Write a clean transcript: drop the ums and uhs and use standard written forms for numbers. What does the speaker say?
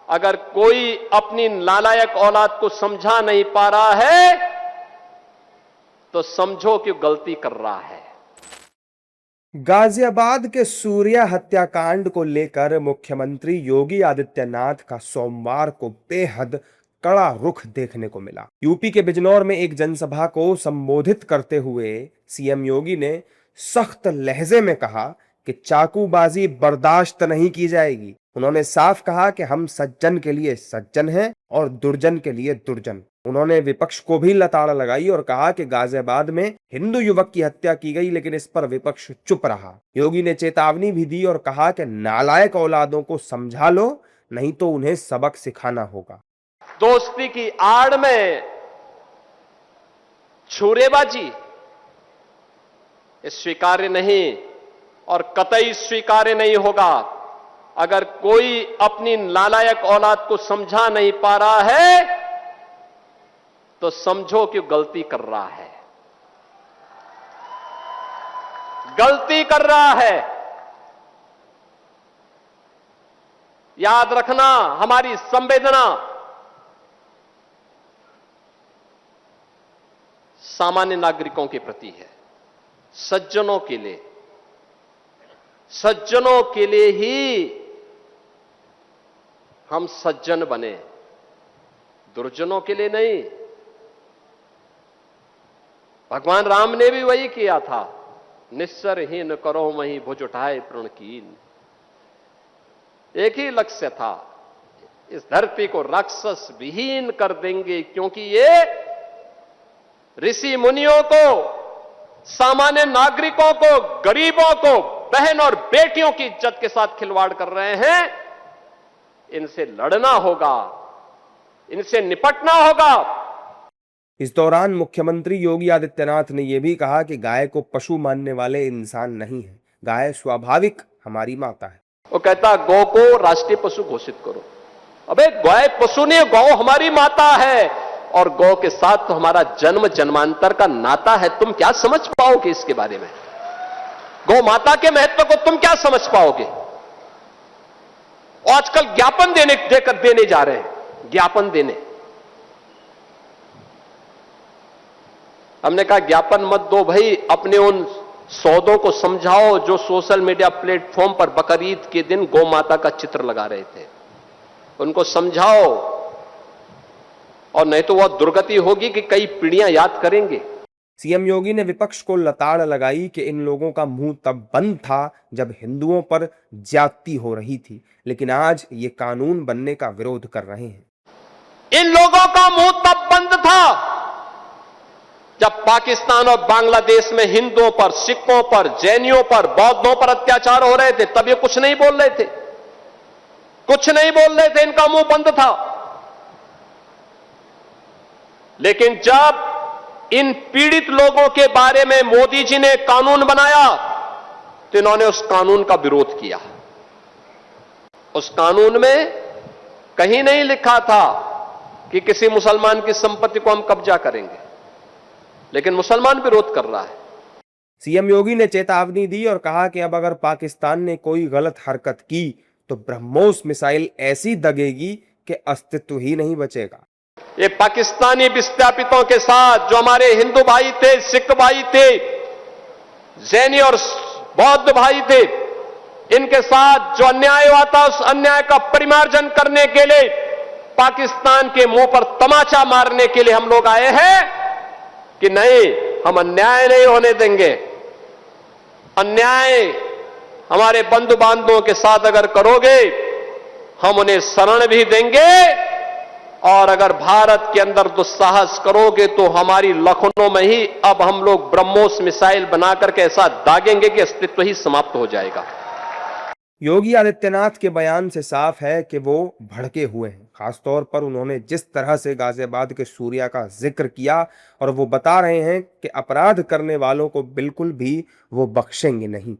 अगर कोई अपनी नालायक औलाद को समझा नहीं पा रहा है तो समझो कि गलती कर रहा है। गाजियाबाद के सूर्या हत्याकांड को लेकर मुख्यमंत्री योगी आदित्यनाथ का सोमवार को बेहद कड़ा रुख देखने को मिला। यूपी के बिजनौर में एक जनसभा को संबोधित करते हुए सीएम योगी ने सख्त लहजे में कहा कि चाकूबाजी बर्दाश्त नहीं की जाएगी। उन्होंने साफ कहा कि हम सज्जन के लिए सज्जन हैं और दुर्जन के लिए दुर्जन। उन्होंने विपक्ष को भी लताड़ लगाई और कहा कि गाजियाबाद में हिंदू युवक की हत्या की गई, लेकिन इस पर विपक्ष चुप रहा। योगी ने चेतावनी भी दी और कहा कि नालायक औलादों को समझा लो, नहीं तो उन्हें सबक सिखाना होगा। दोस्ती की आड़ में छुरेबाजी ये स्वीकार्य नहीं और कतई स्वीकार्य नहीं होगा। अगर कोई अपनी नालायक औलाद को समझा नहीं पा रहा है तो समझो कि गलती कर रहा है, गलती कर रहा है। याद रखना, हमारी संवेदना सामान्य नागरिकों के प्रति है, सज्जनों के लिए। सज्जनों के लिए ही हम सज्जन बने, दुर्जनों के लिए नहीं। भगवान राम ने भी वही किया था, निस्सरहीन करो वहीं भुज उठाए प्रणकीन। एक ही लक्ष्य था, इस धरती को राक्षस विहीन कर देंगे, क्योंकि ये ऋषि मुनियों को, सामान्य नागरिकों को, गरीबों को, बहन और बेटियों की इज्जत के साथ खिलवाड़ कर रहे हैं। इनसे लड़ना होगा, इनसे निपटना होगा। इस दौरान मुख्यमंत्री योगी आदित्यनाथ ने यह भी कहा कि गाय को पशु मानने वाले इंसान नहीं है, गाय स्वाभाविक हमारी माता है। वो कहता गौ को राष्ट्रीय पशु घोषित करो। अबे गाय पशु नहीं, गौ हमारी माता है और गौ के साथ तो हमारा जन्म जन्मांतर का नाता है। तुम क्या समझ पाओगे इसके बारे में? गौ माता के महत्व को तुम क्या समझ पाओगे? और आजकल ज्ञापन देने जा रहे हैं, ज्ञापन देने। हमने कहा ज्ञापन मत दो भाई, अपने उन सौदों को समझाओ जो सोशल मीडिया प्लेटफॉर्म पर बकरीद के दिन गौ माता का चित्र लगा रहे थे। उनको समझाओ, और नहीं तो वह दुर्गति होगी कि कई पीढ़ियां याद करेंगे। सीएम योगी ने विपक्ष को लताड़ लगाई कि इन लोगों का मुंह तब बंद था जब हिंदुओं पर ज्यादती हो रही थी, लेकिन आज ये कानून बनने का विरोध कर रहे हैं। इन लोगों का मुंह तब बंद था जब पाकिस्तान और बांग्लादेश में हिंदुओं पर, सिखों पर, जैनियों पर, बौद्धों पर अत्याचार हो रहे थे, तब ये कुछ नहीं बोल रहे थे, कुछ नहीं बोल रहे थे, इनका मुंह बंद था। लेकिन जब इन पीड़ित लोगों के बारे में मोदी जी ने कानून बनाया तो इन्होंने उस कानून का विरोध किया। उस कानून में कहीं नहीं लिखा था कि किसी मुसलमान की संपत्ति को हम कब्जा करेंगे, लेकिन मुसलमान विरोध कर रहा है। सीएम योगी ने चेतावनी दी और कहा कि अब अगर पाकिस्तान ने कोई गलत हरकत की तो ब्रह्मोस मिसाइल ऐसी दगेगी कि अस्तित्व ही नहीं बचेगा। ये पाकिस्तानी विस्थापितों के साथ जो हमारे हिंदू भाई थे, सिख भाई थे, जैनी और बौद्ध भाई थे, इनके साथ जो अन्याय हुआ था, उस अन्याय का परिमार्जन करने के लिए, पाकिस्तान के मुंह पर तमाचा मारने के लिए हम लोग आए हैं कि नहीं, हम अन्याय नहीं होने देंगे। अन्याय हमारे बंधु बांधवों के साथ अगर करोगे, हम उन्हें शरण भी देंगे, और अगर भारत के अंदर दुस्साहस करोगे तो हमारी लखनऊ में ही अब हम लोग ब्रह्मोस मिसाइल बना करके ऐसा दागेंगे कि अस्तित्व ही समाप्त हो जाएगा। योगी आदित्यनाथ के बयान से साफ है कि वो भड़के हुए हैं। खासतौर पर उन्होंने जिस तरह से गाजियाबाद के सूर्या का जिक्र किया, और वो बता रहे हैं कि अपराध करने वालों को बिल्कुल भी वो बख्शेंगे नहीं।